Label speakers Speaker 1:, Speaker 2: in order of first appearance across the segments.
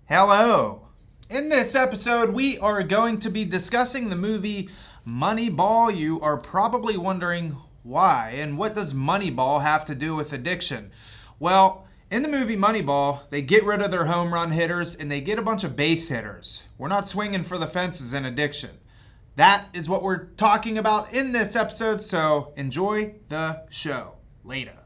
Speaker 1: Hello. In this episode, we are going to be discussing the movie Moneyball. You are probably wondering why, and what does Moneyball have to do with addiction? Well, in the movie Moneyball, they get rid of their home run hitters and they get a bunch of base hitters. We're not swinging for the fences in addiction. That is what we're talking about in this episode, so enjoy the show. Later.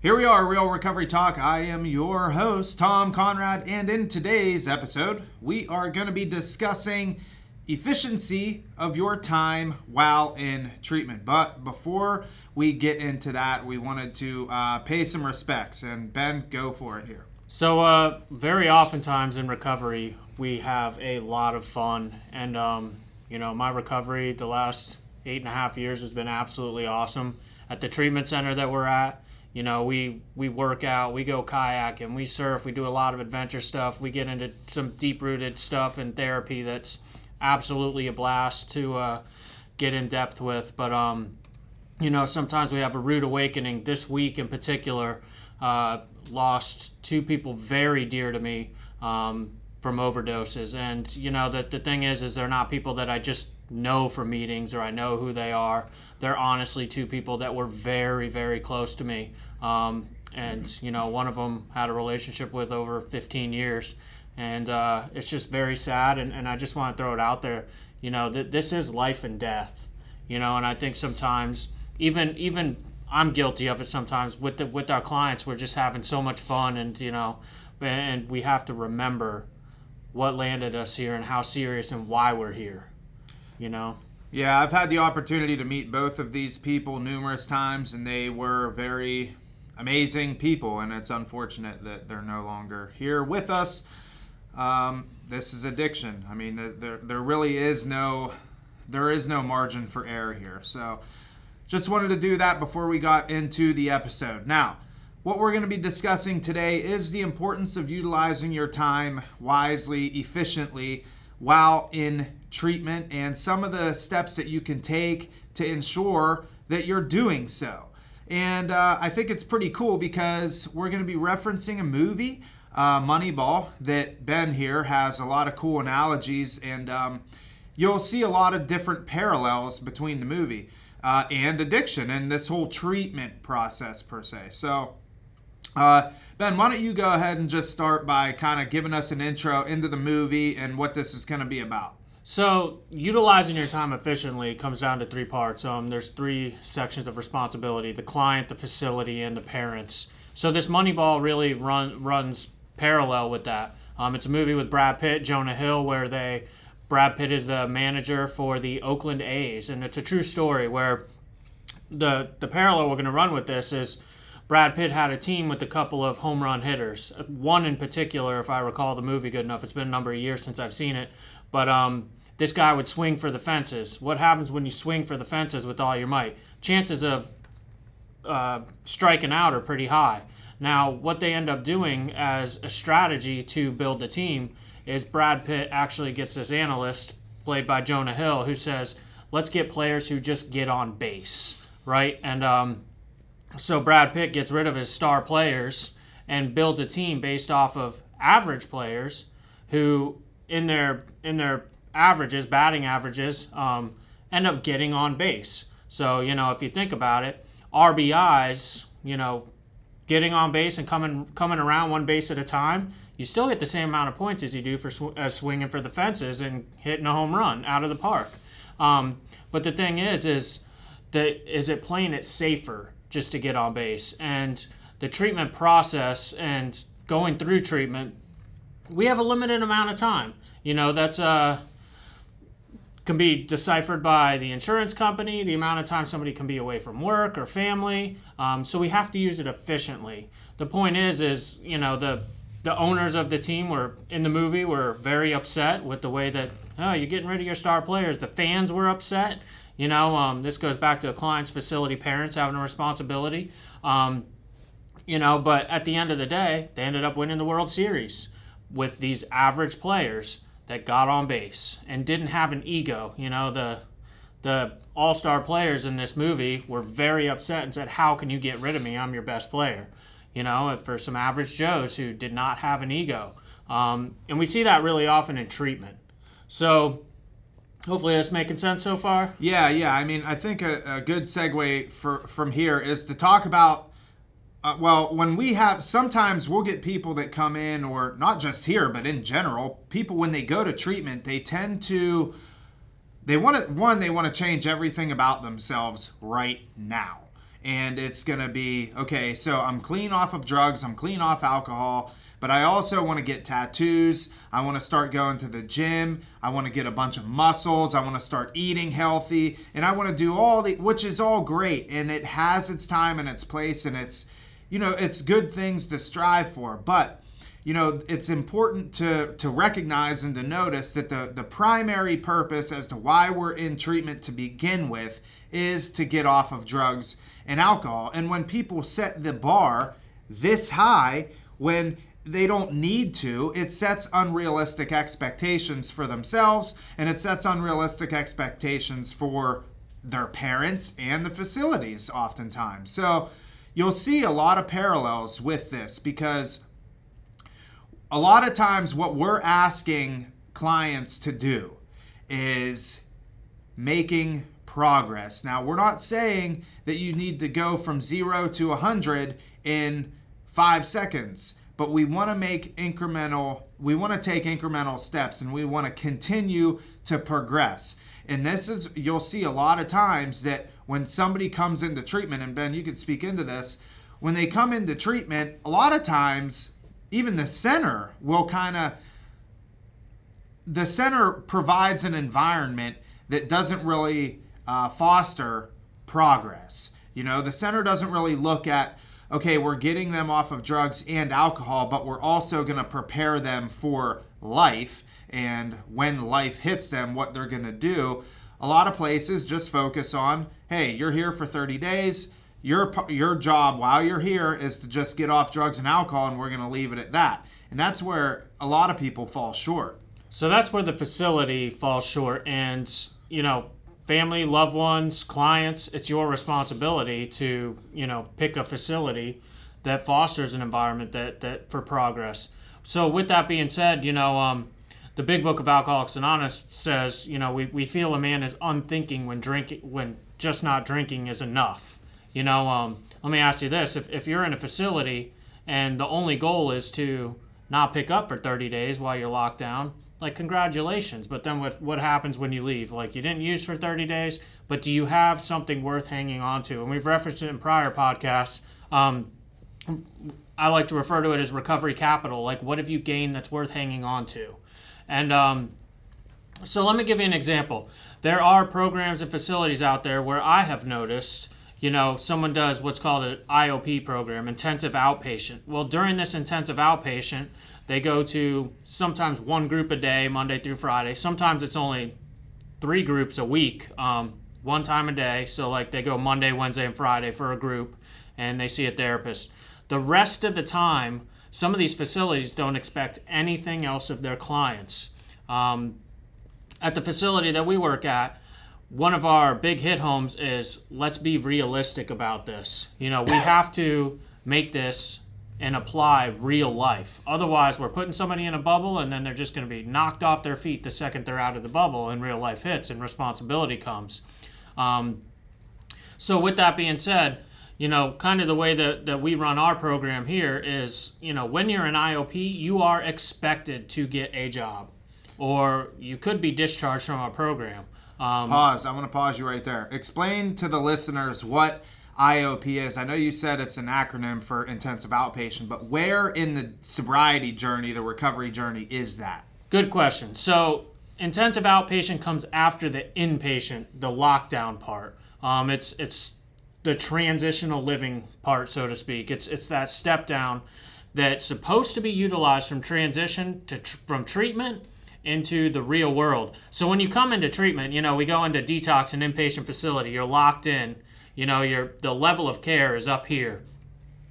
Speaker 1: Here we are, Real Recovery Talk. I am your host, Tom Conrad, and in today's episode, we are going to be discussing efficiency of your time while in treatment. But before we get into that, we wanted to pay some respects. And Ben, go for it here.
Speaker 2: So very oftentimes in recovery, we have a lot of fun. And, my recovery the last 8.5 years has been absolutely awesome. At the treatment center that we're at, we work out, we go kayaking, we surf, we do a lot of adventure stuff. We get into some deep-rooted stuff in therapy that's absolutely a blast to get in depth with. But, sometimes we have a rude awakening. This week in particular, lost two people very dear to me from overdoses. And, the thing is they're not people that I just know from meetings or I know who they are. They're honestly two people that were very, very close to me. And one of them had a relationship with over 15 years. And it's just very sad. And I just want to throw it out there, this is life and death, and I think sometimes even I'm guilty of it sometimes with our clients. We're just having so much fun and we have to remember what landed us here and how serious and why we're here.
Speaker 1: Yeah, I've had the opportunity to meet both of these people numerous times, and they were very amazing people, and it's unfortunate that they're no longer here with us. This is addiction. I mean, there really is no margin for error here. So just wanted to do that before we got into the episode. Now, what we're going to be discussing today is the importance of utilizing your time wisely, efficiently, while in treatment, and some of the steps that you can take to ensure that you're doing so. And I think it's pretty cool because we're going to be referencing a movie, Moneyball, that Ben here has a lot of cool analogies, and you'll see a lot of different parallels between the movie and addiction and this whole treatment process per se. So Ben, why don't you go ahead and just start by kind of giving us an intro into the movie and what this is going to be about.
Speaker 2: So utilizing your time efficiently comes down to three parts. There's three sections of responsibility: the client, the facility, and the parents. So this Moneyball really runs parallel with that. It's a movie with Brad Pitt, Jonah Hill, where Brad Pitt is the manager for the Oakland A's, and it's a true story where the parallel we're going to run with this is Brad Pitt had a team with a couple of home run hitters. One in particular, if I recall the movie good enough, it's been a number of years since I've seen it, but this guy would swing for the fences. What happens when you swing for the fences with all your might? Chances of striking out are pretty high. Now, what they end up doing as a strategy to build the team is Brad Pitt actually gets this analyst, played by Jonah Hill, who says, let's get players who just get on base, right? And so Brad Pitt gets rid of his star players and builds a team based off of average players who, in their averages, batting averages, end up getting on base. So, if you think about it, RBIs, getting on base and coming around one base at a time, you still get the same amount of points as you do for swinging for the fences and hitting a home run out of the park. But the thing is it playing it safer just to get on base? And the treatment process and going through treatment, we have a limited amount of time. That's can be deciphered by the insurance company, the amount of time somebody can be away from work or family. So we have to use it efficiently. The point is the owners of the team were in the movie were very upset with the way that, you're getting rid of your star players. The fans were upset. This goes back to the client's facility parents having a responsibility. But at the end of the day, they ended up winning the World Series. with these average players that got on base and didn't have an ego. The all-star players in this movie were very upset and said, how can you get rid of me? I'm your best player. For some average Joes who did not have an ego. And we see that really often in treatment. So hopefully that's making sense so far.
Speaker 1: Yeah. I mean, I think a good segue from here is to talk about, when we have, sometimes we'll get people that come in, or not just here, but in general, people when they go to treatment, they tend to, they want to change everything about themselves right now. And it's going to be, okay, so I'm clean off of drugs, I'm clean off alcohol, but I also want to get tattoos. I want to start going to the gym. I want to get a bunch of muscles. I want to start eating healthy. And I want to do which is all great. And it has its time and its place, and it's, it's good things to strive for. But, it's important to recognize and to notice that the primary purpose as to why we're in treatment to begin with is to get off of drugs and alcohol. And when people set the bar this high, when they don't need to, it sets unrealistic expectations for themselves, and it sets unrealistic expectations for their parents and the facilities oftentimes. So you'll see a lot of parallels with this, because a lot of times what we're asking clients to do is making progress. Now, we're not saying that you need to go from 0 to 100 in 5 seconds, but we want to take incremental steps, and we want to continue to progress. And you'll see a lot of times that when somebody comes into treatment, and Ben, you could speak into this, when they come into treatment, a lot of times, even the center provides an environment that doesn't really foster progress. The center doesn't really look at, okay, we're getting them off of drugs and alcohol, but we're also going to prepare them for life, and when life hits them, what they're going to do. A lot of places just focus on, hey, you're here for 30 days. Your job while you're here is to just get off drugs and alcohol, and we're going to leave it at that. And that's where a lot of people fall short.
Speaker 2: So that's where the facility falls short. And, family, loved ones, clients, it's your responsibility to, pick a facility that fosters an environment that for progress. So with that being said, the Big Book of Alcoholics Anonymous says, we feel a man is unthinking when just not drinking is enough. Let me ask you this. If you're in a facility and the only goal is to not pick up for 30 days while you're locked down, congratulations. But then what happens when you leave? You didn't use for 30 days, but do you have something worth hanging on to? And we've referenced it in prior podcasts. I like to refer to it as recovery capital. What have you gained that's worth hanging on to? And so let me give you an example. There are programs and facilities out there where I have noticed, someone does what's called an IOP program, intensive outpatient. Well, during this intensive outpatient, they go to sometimes one group a day, Monday through Friday. Sometimes it's only 3 groups a week, one time a day. So they go Monday, Wednesday, and Friday for a group, and they see a therapist. The rest of the time, some of these facilities don't expect anything else of their clients. At the facility that we work at, one of our big hit homes is, let's be realistic about this. We have to make this and apply real life. Otherwise, we're putting somebody in a bubble, and then they're just going to be knocked off their feet the second they're out of the bubble and real life hits and responsibility comes. So with that being said, kind of the way that we run our program here is, when you're in IOP, you are expected to get a job, or you could be discharged from our program.
Speaker 1: Pause. I want to pause you right there. Explain to the listeners what IOP is. I know you said it's an acronym for intensive outpatient, but where in the sobriety journey, the recovery journey, is that?
Speaker 2: Good question. So intensive outpatient comes after the inpatient, the lockdown part. It's the transitional living part, so to speak. It's that step down that's supposed to be utilized from transition from treatment into the real world. So when you come into treatment, we go into detox and inpatient facility. You're locked in. The level of care is up here.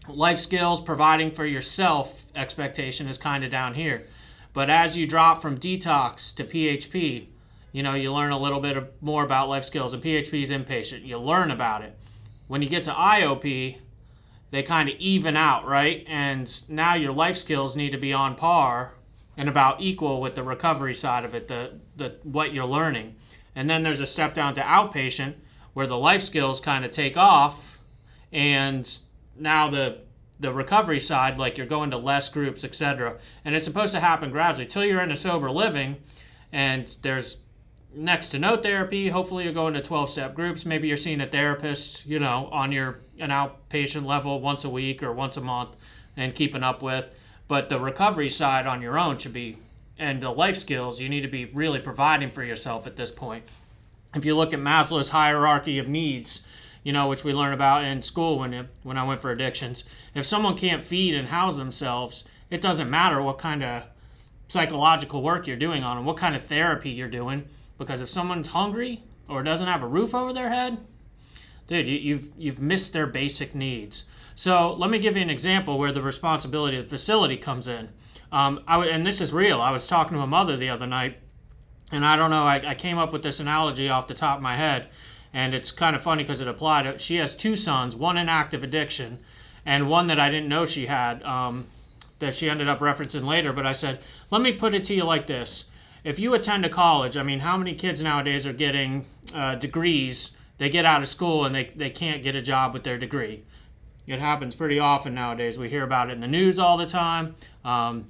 Speaker 2: Life skills, providing for yourself expectation is kind of down here. But as you drop from detox to PHP, you learn a little bit more about life skills. And PHP is inpatient. You learn about it. When you get to IOP, they kind of even out, right? And now your life skills need to be on par and about equal with the recovery side of it, the what you're learning. And then there's a step down to outpatient where the life skills kind of take off, and now the recovery side, like you're going to less groups, etc. And it's supposed to happen gradually till you're into sober living, and there's next to no therapy. Hopefully you're going to 12-step groups. Maybe you're seeing a therapist, on an outpatient level once a week or once a month and keeping up with. But the recovery side on your own should be, and the life skills, you need to be really providing for yourself at this point. If you look at Maslow's hierarchy of needs, which we learn about in school when I went for addictions, if someone can't feed and house themselves, it doesn't matter what kind of psychological work you're doing on them, what kind of therapy you're doing. Because if someone's hungry or doesn't have a roof over their head, dude, you've missed their basic needs. So let me give you an example where the responsibility of the facility comes in. And this is real. I was talking to a mother the other night, and I don't know, I came up with this analogy off the top of my head, and it's kind of funny because it applied. She has 2 sons, one in active addiction, and one that I didn't know she had, that she ended up referencing later. But I said, let me put it to you like this. If you attend a college, how many kids nowadays are getting degrees? They get out of school and they can't get a job with their degree. It happens pretty often nowadays. We hear about it in the news all the time, on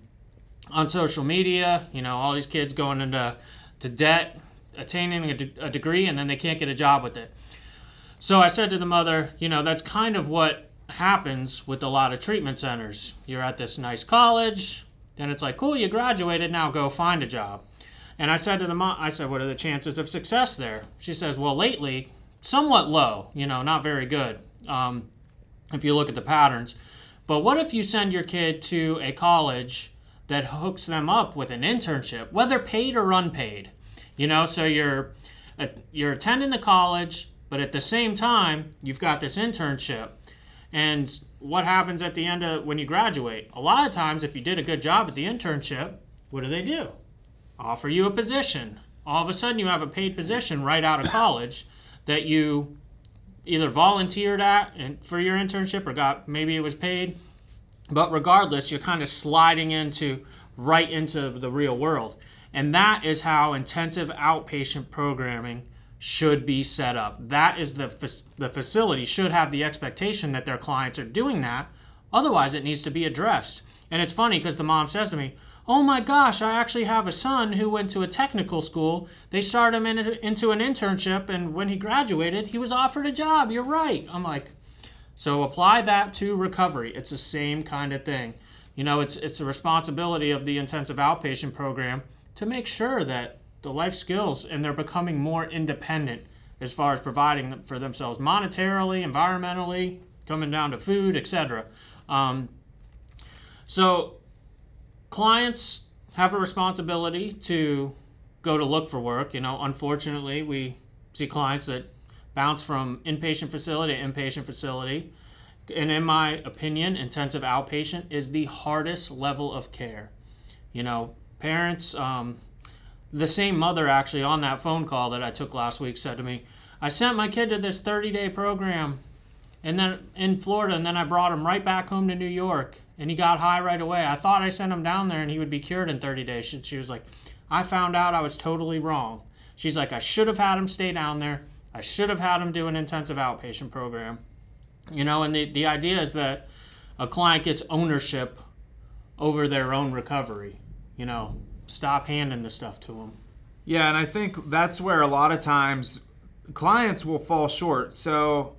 Speaker 2: social media. All these kids going into debt, attaining a degree, and then they can't get a job with it. So I said to the mother, that's kind of what happens with a lot of treatment centers. You're at this nice college, then it's like, cool, you graduated, now go find a job. And I said to the mom, what are the chances of success there? She says, well, lately, somewhat low, not very good, if you look at the patterns. But what if you send your kid to a college that hooks them up with an internship, whether paid or unpaid? So you're attending the college, but at the same time, you've got this internship. And what happens at the end of when you graduate? A lot of times, if you did a good job at the internship, what do? Offer you a position. All of a sudden, you have a paid position right out of college that you either volunteered at for your internship or maybe it was paid. But regardless, you're kind of sliding right into the real world. And that is how intensive outpatient programming should be set up. That is the facility should have the expectation that their clients are doing that. Otherwise, it needs to be addressed. And it's funny because the mom says to me, oh my gosh, I actually have a son who went to a technical school. They started him into an internship, and when he graduated, he was offered a job. You're right. I'm like, so apply that to recovery. It's the same kind of thing. It's a responsibility of the intensive outpatient program to make sure that the life skills, and they're becoming more independent as far as providing them for themselves monetarily, environmentally, coming down to food, etc. So clients have a responsibility to go to look for work. Unfortunately, we see clients that bounce from inpatient facility to inpatient facility. And in my opinion, intensive outpatient is the hardest level of care. Parents, the same mother actually on that phone call that I took last week said to me, I sent my kid to this 30-day program and then in Florida, and then I brought him right back home to New York, and he got high right away. I thought I sent him down there and he would be cured in 30 days. She was like, I found out I was totally wrong. She's like, I should have had him stay down there. I should have had him do an intensive outpatient program. And the idea is that a client gets ownership over their own recovery. Stop handing the stuff to them.
Speaker 1: Yeah, and I think that's where a lot of times clients will fall short. So,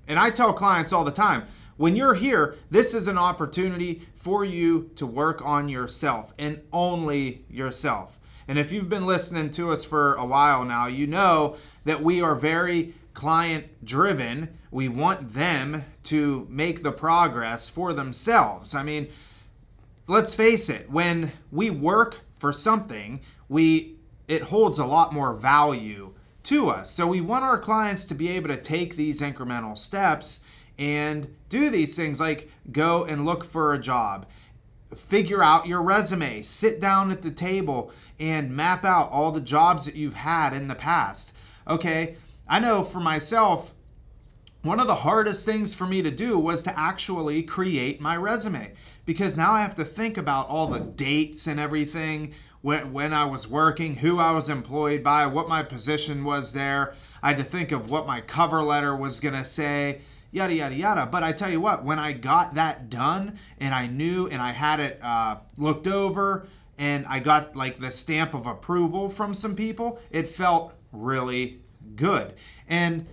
Speaker 1: and I tell clients all the time, when you're here, this is an opportunity for you to work on yourself and only yourself. And if you've been listening to us for a while now, you know that we are very client driven. We want them to make the progress for themselves. Let's face it, when we work for something, it holds a lot more value to us. So we want our clients to be able to take these incremental steps and do these things like go and look for a job, figure out your resume, sit down at the table and map out all the jobs that you've had in the past. Okay, I know for myself, one of the hardest things for me to do was to actually create my resume, because now I have to think about all the dates and everything, when I was working, who I was employed by, what my position was there. I had to think of what my cover letter was going to say, yada, yada, yada. But I tell you what, when I got that done and I knew and I had it looked over and I got like the stamp of approval from some people, it felt really good. And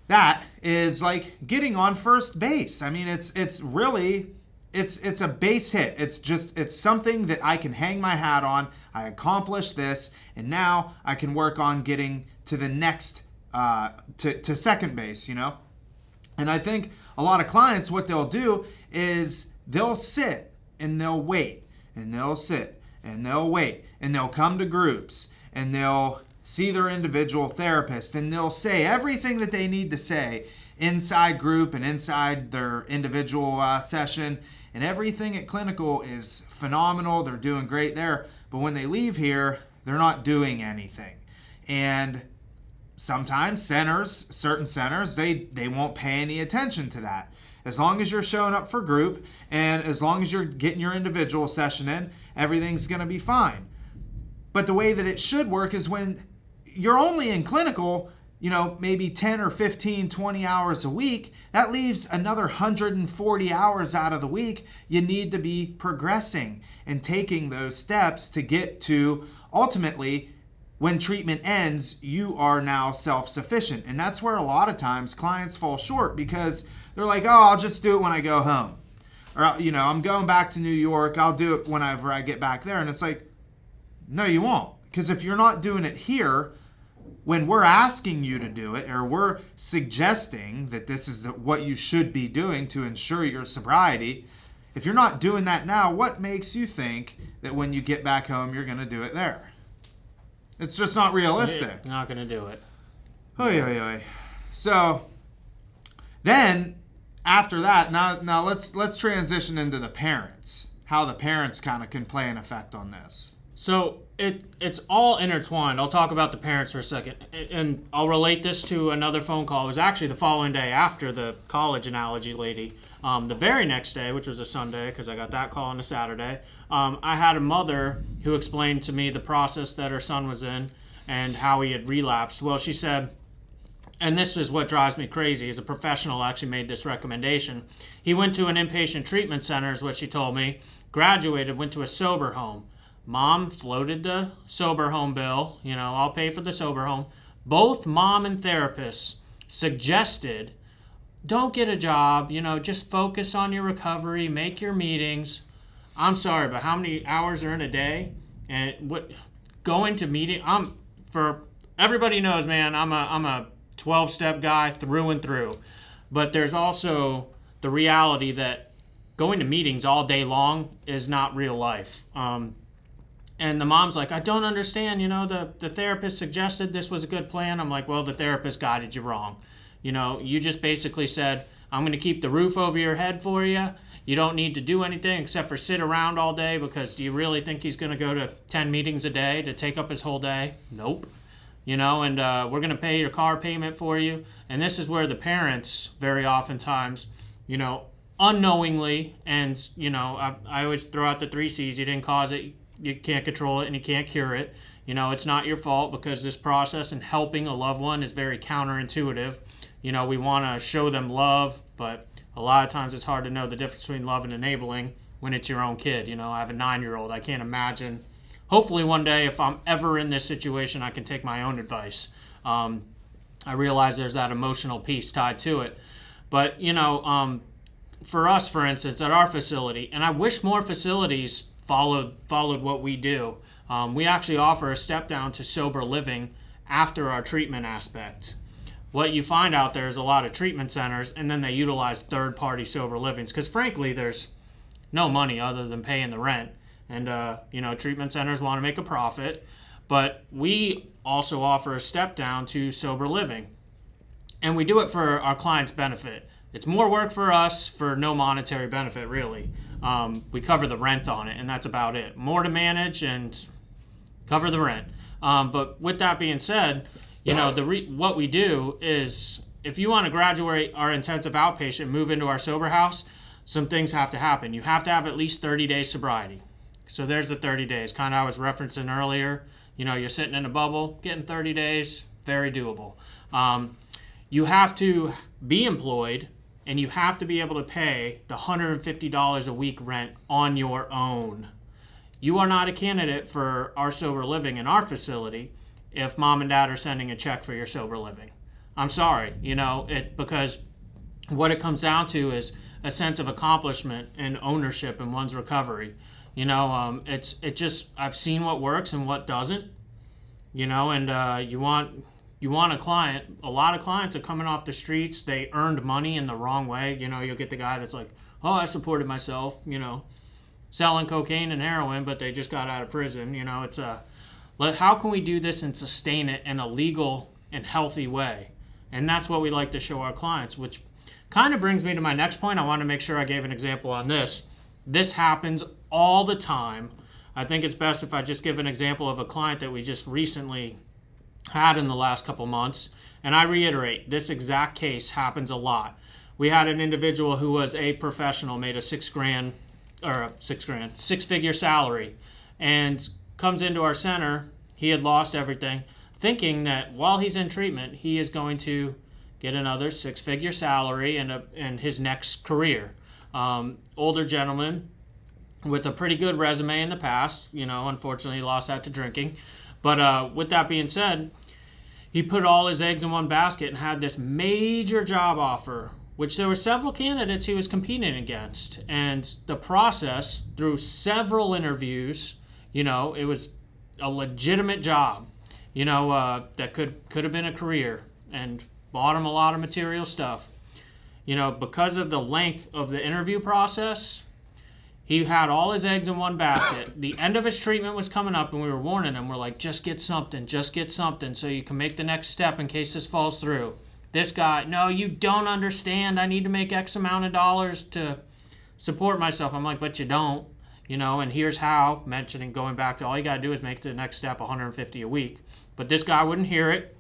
Speaker 1: that is like getting on first base. I mean, it's really a base hit. It's something that I can hang my hat on. I accomplished this, and now I can work on getting to the next to second base, And I think a lot of clients, what they'll do is they'll sit and they'll wait, and they'll sit and they'll wait, and they'll come to groups and they'll see their individual therapist, and they'll say everything that they need to say inside group and inside their individual session, and everything at clinical is phenomenal. They're doing great there, but when they leave here, they're not doing anything. And sometimes certain centers, they won't pay any attention to that. As long as you're showing up for group and as long as you're getting your individual session in, everything's going to be fine. But the way that it should work is when you're only in clinical, maybe 10 or 15, 20 hours a week, that leaves another 140 hours out of the week. You need to be progressing and taking those steps to get to ultimately, when treatment ends, you are now self-sufficient. And that's where a lot of times clients fall short, because they're like, oh, I'll just do it when I go home. Or, I'm going back to New York. I'll do it whenever I get back there. And it's like, no, you won't. Because if you're not doing it here, when we're asking you to do it, or we're suggesting that this is what you should be doing to ensure your sobriety, if you're not doing that now, what makes you think that when you get back home, you're going to do it there? It's just not realistic.
Speaker 2: You're not going to do it.
Speaker 1: Oy, oy, oy. So then after that, now let's transition into the parents, how the parents kind of can play an effect on this.
Speaker 2: So it's all intertwined. I'll talk about the parents for a second, and I'll relate this to another phone call. It was actually the following day after the college analogy lady. The very next day, which was a Sunday, because I got that call on a Saturday, I had a mother who explained to me the process that her son was in and how he had relapsed. Well, she said, and this is what drives me crazy, is a professional actually made this recommendation. He went to an inpatient treatment center, is what she told me, graduated, went to a sober home. Mom floated the sober home bill. I'll pay for the sober home. Both mom and therapist suggested, don't get a job, just focus on your recovery, make your meetings. I'm sorry, but how many hours are in a day? And going to meeting, for everybody knows, man, I'm a 12-step guy through and through. But there's also the reality that going to meetings all day long is not real life. And the mom's like, I don't understand, the therapist suggested this was a good plan. I'm like, well, the therapist guided you wrong. You just basically said, I'm going to keep the roof over your head for you. You don't need to do anything except for sit around all day, because do you really think he's going to go to 10 meetings a day to take up his whole day? Nope. And we're going to pay your car payment for you. And this is where the parents very oftentimes, unknowingly, and, I always throw out the 3 C's. You didn't cause it. You can't control it and you can't cure it. It's not your fault, because this process and helping a loved one is very counterintuitive. We want to show them love, but a lot of times it's hard to know the difference between love and enabling when it's your own kid. I have a 9-year-old. I can't imagine. Hopefully one day, if I'm ever in this situation, I can take my own advice. I realize there's that emotional piece tied to it. But, for us, for instance, at our facility, and I wish more facilities followed what we do. We actually offer a step down to sober living after our treatment aspect. What you find out there is a lot of treatment centers, and then they utilize third-party sober livings, because frankly, there's no money other than paying the rent. And, treatment centers want to make a profit, but we also offer a step down to sober living. And we do it for our clients' benefit. It's more work for us for no monetary benefit, really. We cover the rent on it, and that's about it. More to manage and cover the rent. But with that being said, what we do is, if you want to graduate our intensive outpatient, move into our sober house, some things have to happen. You have to have at least 30 days sobriety. So there's the 30 days. Kind of I was referencing earlier. You're sitting in a bubble, getting 30 days, very doable. You have to be employed, and you have to be able to pay the $150 a week rent on your own. You are not a candidate for our sober living in our facility if mom and dad are sending a check for your sober living. I'm sorry, because what it comes down to is a sense of accomplishment and ownership in one's recovery. I've seen what works and what doesn't, and you want a client. A lot of clients are coming off the streets. They earned money in the wrong way. You'll get the guy that's like, oh, I supported myself, selling cocaine and heroin, but they just got out of prison. How can we do this and sustain it in a legal and healthy way? And that's what we like to show our clients, which kind of brings me to my next point. I want to make sure I gave an example on this. This happens all the time. I think it's best if I just give an example of a client that we just recently had in the last couple months. And I reiterate, this exact case happens a lot. We had an individual who was a professional, made a six-figure salary, and comes into our center. He had lost everything, thinking that while he's in treatment, he is going to get another six-figure salary in his next career. Older gentleman with a pretty good resume in the past. Unfortunately, he lost that to drinking. But with that being said, he put all his eggs in one basket and had this major job offer, which there were several candidates he was competing against. And the process, through several interviews, it was a legitimate job, that could have been a career, and bought him a lot of material stuff. Because of the length of the interview process, he had all his eggs in one basket. The end of his treatment was coming up, and we were warning him. We're like, just get something, so you can make the next step in case this falls through. This guy, no, you don't understand. I need to make X amount of dollars to support myself. I'm like, but you don't. And here's how, going back to all you got to do is make the next step $150 a week. But this guy wouldn't hear it.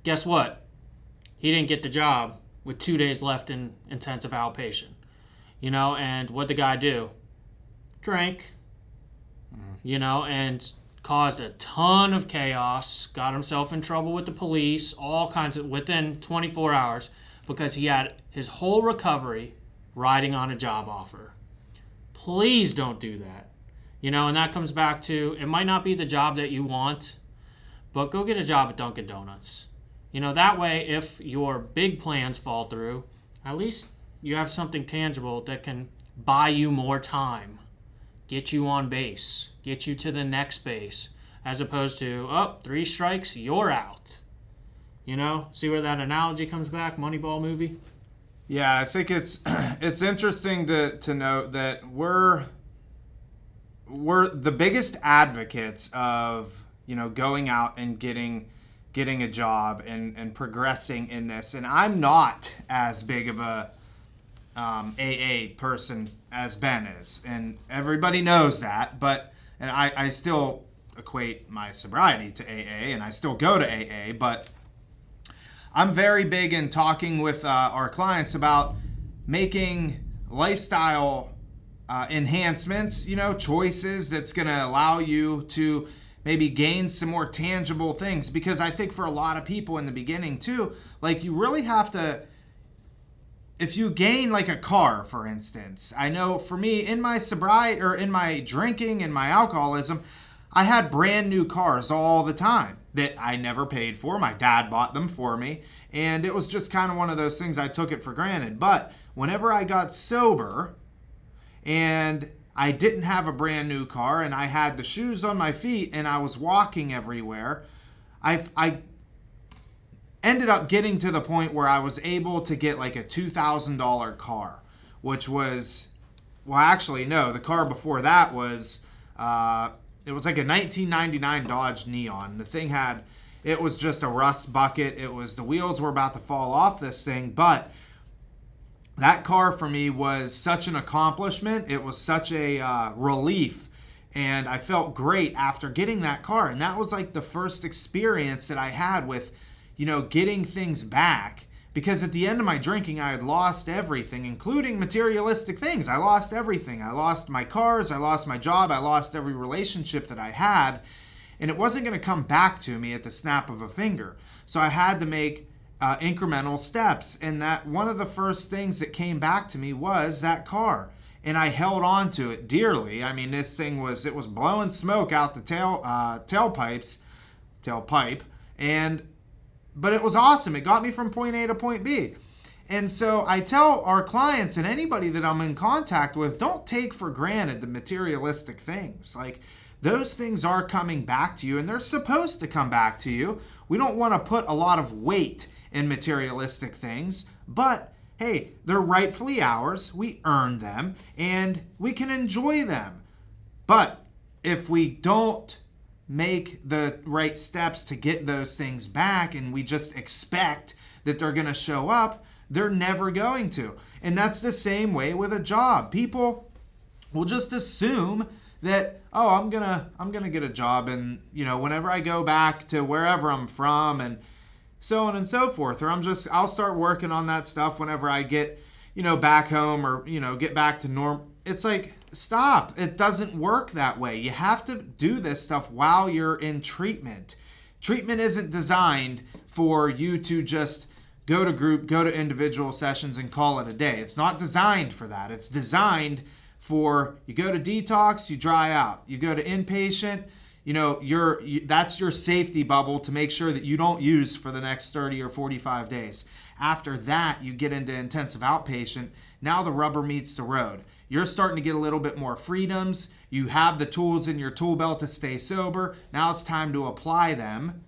Speaker 2: Guess what? He didn't get the job with 2 days left in intensive outpatient. And what the guy do? Drank, and caused a ton of chaos, got himself in trouble with the police, all kinds of, within 24 hours, because he had his whole recovery riding on a job offer. Please don't do that. And that comes back to, it might not be the job that you want, but go get a job at Dunkin' Donuts. That way, if your big plans fall through, at least you have something tangible that can buy you more time, get you on base, get you to the next base, as opposed to, 3 strikes, you're out. See where that analogy comes back? Moneyball movie?
Speaker 1: Yeah, I think it's interesting to note that we're the biggest advocates of going out and getting a job and progressing in this. And I'm not as big of a AA person as Ben is, and everybody knows that. And I still equate my sobriety to AA, and I still go to AA, but I'm very big in talking with our clients about making lifestyle enhancements, choices that's going to allow you to maybe gain some more tangible things. Because I think for a lot of people in the beginning too, like, you really have to, if you gain like a car, for instance, I know for me in my sobriety or in my drinking and my alcoholism, I had brand new cars all the time that I never paid for. My dad bought them for me, and it was just kind of one of those things, I took it for granted. But whenever I got sober and I didn't have a brand new car and I had the shoes on my feet and I was walking everywhere, I ended up getting to the point where I was able to get like a $2,000 car, which was, well, actually, no, the car before that was, it was like a 1999 Dodge Neon. The thing it was just a rust bucket. The wheels were about to fall off this thing, but that car for me was such an accomplishment. It was such a relief. And I felt great after getting that car. And that was like the first experience that I had with, getting things back. Because at the end of my drinking, I had lost everything, including materialistic things. I lost everything. I lost my cars. I lost my job. I lost every relationship that I had. And it wasn't going to come back to me at the snap of a finger. So I had to make incremental steps. And that one of the first things that came back to me was that car. And I held on to it dearly. I mean, this thing was blowing smoke out the tailpipe. But it was awesome. It got me from point A to point B. And so I tell our clients and anybody that I'm in contact with, don't take for granted the materialistic things. Like, those things are coming back to you, and they're supposed to come back to you. We don't want to put a lot of weight in materialistic things, but hey, they're rightfully ours. We earned them, and we can enjoy them. But if we don't make the right steps to get those things back, and we just expect that they're going to show up, they're never going to. And that's the same way with a job. People will just assume that, oh, I'm gonna get a job, and whenever I go back to wherever I'm from, and so on and so forth, or I'll start working on that stuff whenever I get back home, or get back to normal. It's like, stop. It doesn't work that way. You have to do this stuff while you're in treatment. Treatment isn't designed for you to just go to individual sessions and call it a day. It's not designed for that. It's designed for, you go to detox, you dry out. You go to inpatient, that's your safety bubble to make sure that you don't use for the next 30 or 45 days. After that, you get into intensive outpatient. Now the rubber meets the road. You're starting to get a little bit more freedoms. You have the tools in your tool belt to stay sober. Now it's time to apply them.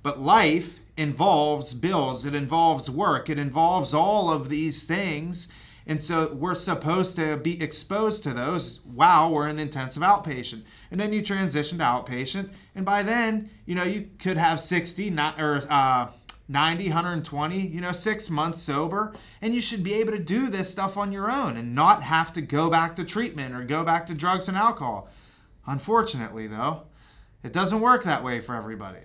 Speaker 1: But life involves bills. It involves work. It involves all of these things. And so we're supposed to be exposed to those while we're in intensive outpatient. And then you transition to outpatient. And by then, you could have 60 or 90, 120, 6 months sober. And you should be able to do this stuff on your own and not have to go back to treatment or go back to drugs and alcohol. Unfortunately, though, it doesn't work that way for everybody.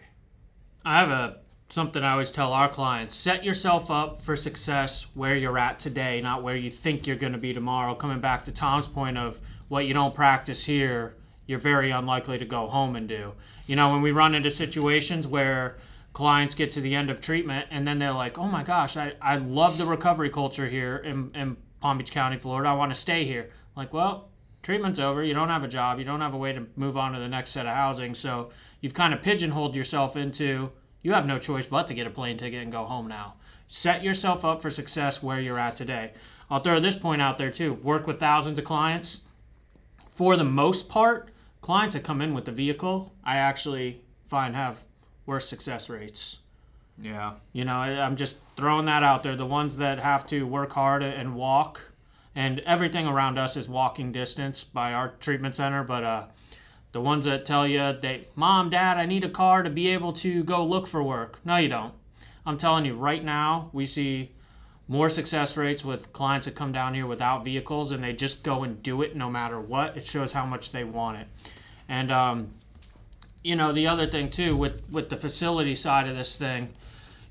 Speaker 2: I have something I always tell our clients: set yourself up for success where you're at today, not where you think you're going to be tomorrow. Coming back to Tom's point of what you don't practice here, you're very unlikely to go home and do. When we run into situations where clients get to the end of treatment and then they're like, oh my gosh, I love the recovery culture here in Palm Beach County, Florida. I want to stay here. Like, well, treatment's over. You don't have a job. You don't have a way to move on to the next set of housing. So you've kind of pigeonholed yourself into, you have no choice but to get a plane ticket and go home now. Set yourself up for success where you're at today. I'll throw this point out there too. Work with thousands of clients. For the most part, clients that come in with the vehicle, I actually find have worse success rates.
Speaker 1: Yeah.
Speaker 2: I'm just throwing that out there. The ones that have to work hard and walk, and everything around us is walking distance by our treatment center, but the ones that tell you, Mom, Dad, I need a car to be able to go look for work. No, you don't. I'm telling you, right now, we see more success rates with clients that come down here without vehicles, and they just go and do it no matter what. It shows how much they want it. And, the other thing, too, with the facility side of this thing,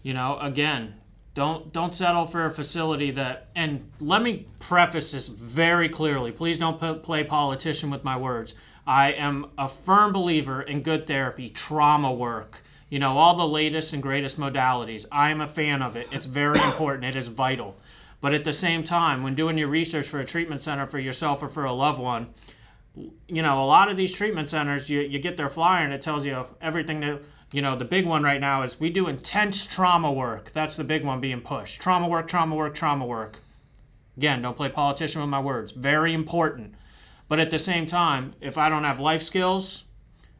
Speaker 2: again, don't settle for a facility that, and let me preface this very clearly. Please don't play politician with my words. I am a firm believer in good therapy, trauma work, all the latest and greatest modalities. I am a fan of it. It's very important. It is vital. But at the same time, when doing your research for a treatment center for yourself or for a loved one, a lot of these treatment centers, you get their flyer and it tells you everything that, the big one right now is we do intense trauma work. That's the big one being pushed. Trauma work, trauma work, trauma work. Again, don't play politician with my words. Very important. But at the same time, if I don't have life skills,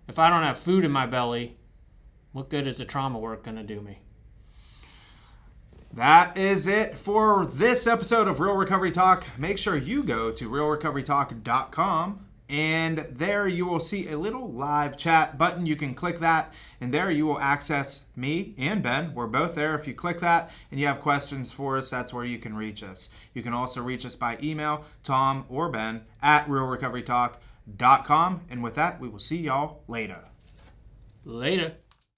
Speaker 2: if I don't have food in my belly, what good is the trauma work going to do me?
Speaker 1: That is it for this episode of Real Recovery Talk. Make sure you go to realrecoverytalk.com And there you will see a little live chat button. You can click that, and there you will access me and Ben. We're both there. If you click that and you have questions for us, that's where you can reach us. You can also reach us by email, Tom or Ben, at realrecoverytalk.com. And with that, we will see y'all later.
Speaker 2: Later.